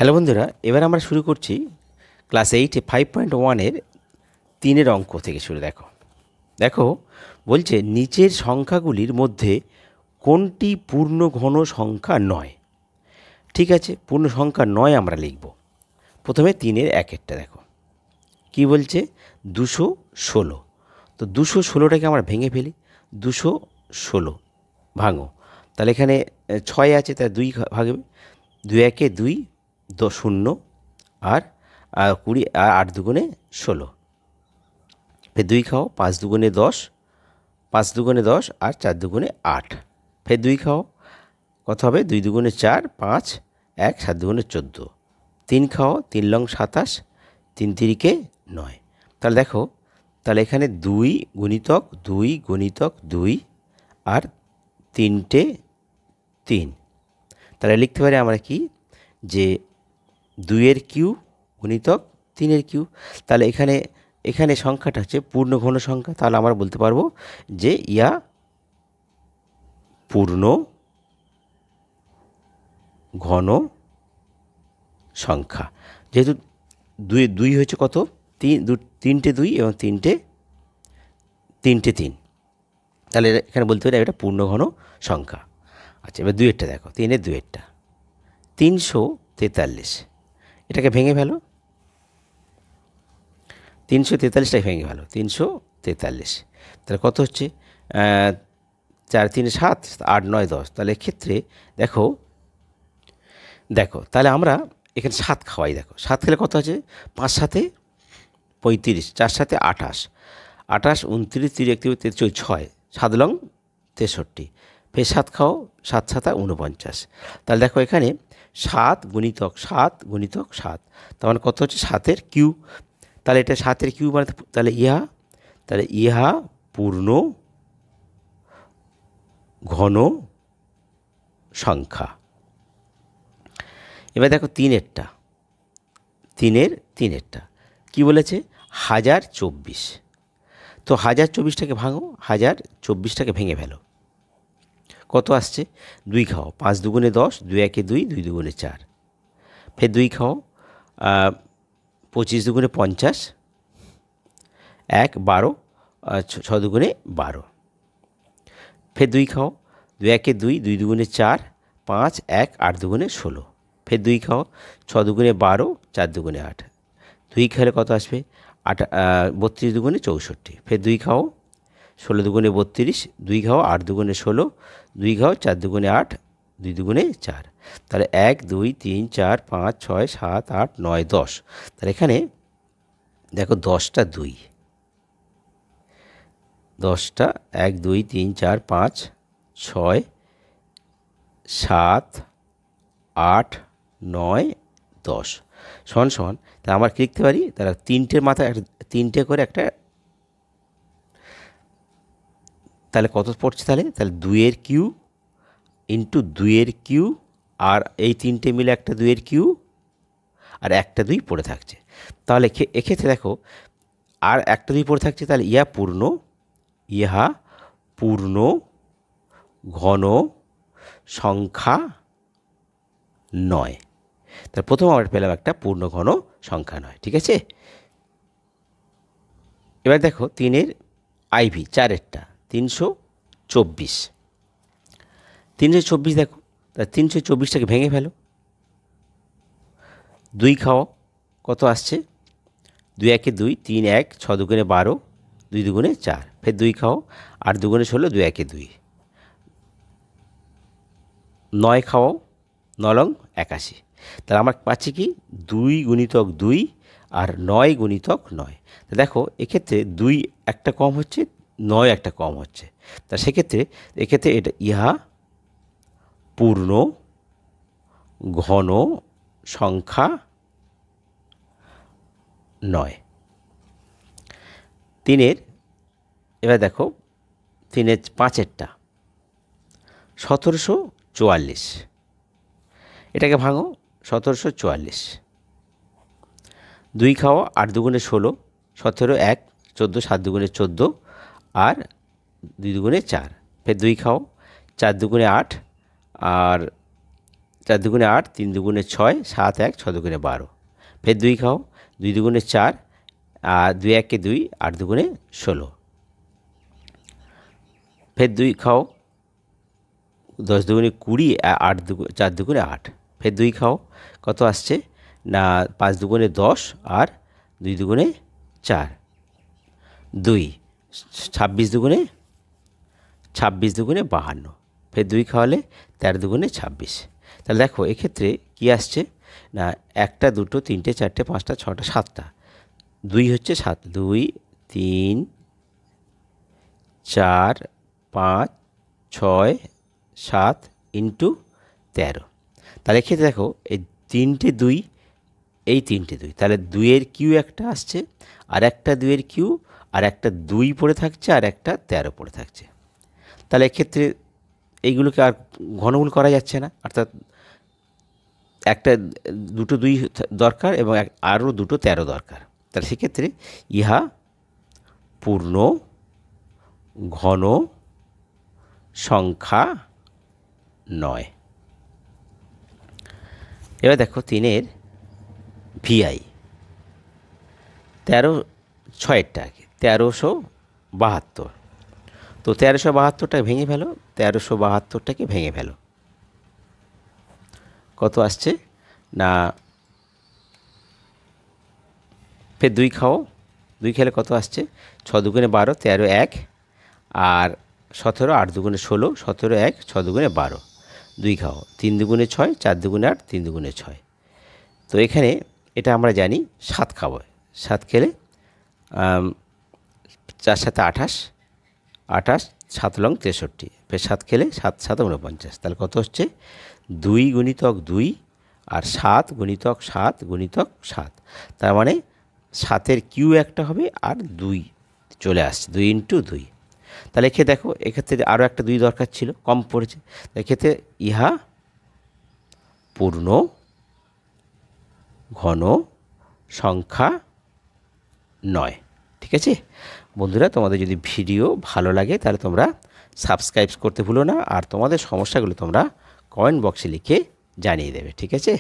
Hello বন্ধুরা, এবার আমরা শুরু করছি ক্লাস 8 5.1 3 অঙ্ক থেকে শুরু। দেখো বলছে নিচের সংখ্যাগুলির মধ্যে কোনটি পূর্ণ ঘন সংখ্যা নয়। ঠিক আছে, পূর্ণ সংখ্যা নয় আমরা লিখব। প্রথমে 3 একেরটা দেখো কি বলছে, 216। তো 216টাকে আমরা ভেঙে ফেলি। 216 ভাঙো, তাহলে এখানে 6 আছে, তাই 2 ভাগবে। 2 একে 2, 0 আর 20 আর 8 দুগুণে 16। ফের 2 খাও, 5 দুগুণে 10, 5 দুগুণে 10 আর 4 দুগুণে 8। ফের 2 খাও, কত হবে? 2 দুগুণে 4, 5, 1 7 দুগুণে 14। 3 খাও, 3 লং 27, 3 তিরিকে 9। তাহলে দেখো, তাহলে এখানে 2 গুণিতক 2 গুণিতক 2 আর 3টে 3। তাহলে লিখতে পারি আমরা কি, যে 2 কিউ গুণিতক 3 কিউ। তাহলে এখানে সংখ্যাটা হচ্ছে পূর্ণ ঘন সংখ্যা। তাহলে আমরা বলতে পারবো যে ইয়া পূর্ণ ঘন সংখ্যা। যেহেতু 2 হচ্ছে কত, 3টে 2 এবং 3টে 3, তাহলে এখানে বলতে পারি এটা পূর্ণ ঘন সংখ্যা। আচ্ছা, এবার 2 দেখো, 3 2 343। এটাকে ভেঙে ফেলো, 343টাকে ভেঙে ফেলো, 343। তাহলে কত হচ্ছে? 4 3 7, 8 9 10। তাহলে এক্ষেত্রে দেখো তাহলে আমরা এখানে 7 খাওয়াই। দেখো 7 খেলে কত আছে? 5 7 35, 4 7 28, 28 29 30 31 33 6, 7 লং 63। ফের 7 খাও, 7 7 49। তাহলে দেখো এখানে 7 গুণিতক 7 গুণিতক 7, তার মানে কত হচ্ছে? 7 কিউ। তাহলে এটা 7 কিউ মানে, তাহলে ইহা পূর্ণ ঘন সংখ্যা। এবার দেখো 3 কি বলেছে? 1024। তো 1024টাকে ভাঙো, 1024টাকে ভেঙে ফেলো। কত আসছে? 2 খাও, 5 দুগুণে 10, 2 একে 2, 2 দুগুণে 4। ফের 2 খাও, 25 দুগুণে 50, 1 12, 6 দুগুণে 12। ফের 2 খাও, 2 একে 2, 2 দুগুণে 4, 5 1 8 দুগুণে 16। ফের 2 খাও, 6 দুগুণে 12, 4 দুগুণে 8। 2 খেলে কত আসবে? 32 দুগুণে 64। ফের 2 খাও, 16 দুগুণে 32, 2 খাও 8 দুগুণে 16, 2 খাও 4 দুগুণে 8, 2 দুগুণে 4। তাহলে 1 2 3 4 5 6 7 8 9 10। তাহলে এখানে দেখো 10টা 2, 10টা 1 2 3 4 5 6 7 8 9 10 সমান সমান। তাহলে আমরা কি লিখতে পারি? তাহলে 3টের মাথায় 3টে করে একটা, তাহলে কত পড়ছে? তাহলে 2 কিউ ইন্টু 2 কিউ, আর এই 3টে মিলে একটা 2 কিউ, আর একটা 2 পড়ে থাকছে। তাহলে এক্ষেত্রে দেখো আর একটা 2 পড়ে থাকছে। তাহলে ইহা পূর্ণ ঘন সংখ্যা নয়। তার প্রথম আমরা পেলাম একটা পূর্ণ ঘন সংখ্যা নয়। ঠিক আছে, এবার দেখো 3 আইভি 4 324। 324 দেখো, তা 324টাকে ভেঙে ফেলো। 2 খাও, কত আসছে? 2 একে 2, 3 1, 6 দুগুণে 12, 2 দুগুণে 4। ফের 2 খাও, 8 দুগুণে 16, 2 একে 2। 9 খাও, 9 লং 81। তাহলে আমরা পাচ্ছি কি? 2 গুণিতক 2 আর 9 গুণিতক 9। তা দেখো এক্ষেত্রে 2 একটা কম হচ্ছে, 9 একটা কম হচ্ছে। তা এক্ষেত্রে এটা ইহা পূর্ণ ঘন সংখ্যা নয়। 3 এবার দেখো 3 5 1744। এটাকে ভাঙো, 1744। 2 খাও, 8 দুগুণে 16, 17 1 14, 7 দুগুণে 14 আর 2 দুগুণে 4। ফের 2 খাও, 4 দুগুণে 8 আর 4 দুগুণে 8, 3 দুগুণে 6, 7 1, 6 দুগুণে 12। ফের 2 খাও, 2 দুগুণে 4, আর 2 1 2, 8 দুগুণে 16। ফের 2 খাও, 10 দুগুণে 20, 4 দুগুণে 8। ফের 2 খাও, কত আসছে না 5 দুগুণে 10 আর 2 দুগুণে 4, 2। 26 দুগুণে 52। ফের 2 খাওয়ালে 13 দুগুণে 26। তাহলে দেখো এক্ষেত্রে কি আসছে না 1টা 2টো 3টে 4টে 5টা 6টা 7টা, 2 হচ্ছে 7, 2 3 4 5 6 7 ইন্টু 13। তাহলে এক্ষেত্রে দেখো এই 3টে 2, এই 3টে 2, তাহলে 2-এর কিউ একটা আসছে, আর একটা 2-এর কিউ, আর একটা 2 পড়ে থাকছে, আর একটা 13 পড়ে থাকছে। তাহলে এক্ষেত্রে এইগুলোকে আর ঘনমূল করা যাচ্ছে না, অর্থাৎ একটা 2টো 2 দরকার এবং আরও 2টো 13 দরকার। তাহলে সেক্ষেত্রে ইহা পূর্ণ ঘন সংখ্যা নয়। এবার দেখো 3-এর ভিআই 6-এরটা 1372। তো 1372টাকে ভেঙে ফেলো, 1372টাকে ভেঙে ফেলো, কত আসছে না ফের 2 খাও, 2 খেলে কত আসছে 6 দুগুণে 12, 13 1, আর 17, 8 দুগুণে 16, 17 1, 6 দুগুণে 12। 2 খাও, 3 দুগুণে 6, 4 দুগুণে 8, 3 দুগুণে 6। তো এখানে এটা আমরা জানি 7 খাবো, 7 খেলে 4 7 28, 28 7 লং 63। ফের 7 খেলে 7 7 49। তাহলে কত হচ্ছে 2 গুণিতক 2 আর 7 গুণিতক 7 গুণিতক 7। তার মানে 7-এর কিউ একটা হবে আর 2 চলে আসছে, 2 ইন্টু 2। তাহলে এক্ষেত্রে দেখো এক্ষেত্রে আরও একটা 2 দরকার ছিল, কম পড়েছে। এক্ষেত্রে ইহা পূর্ণ ঘন সংখ্যা নয়। ঠিক আছে বন্ধুরা, তোমাদের যদি ভিডিও ভালো লাগে তাহলে তোমরা সাবস্ক্রাইব করতে ভুলো না, আর তোমাদের সমস্যাগুলো তোমরা কমেন্ট বক্সে লিখে জানিয়ে দেবে। ঠিক আছে।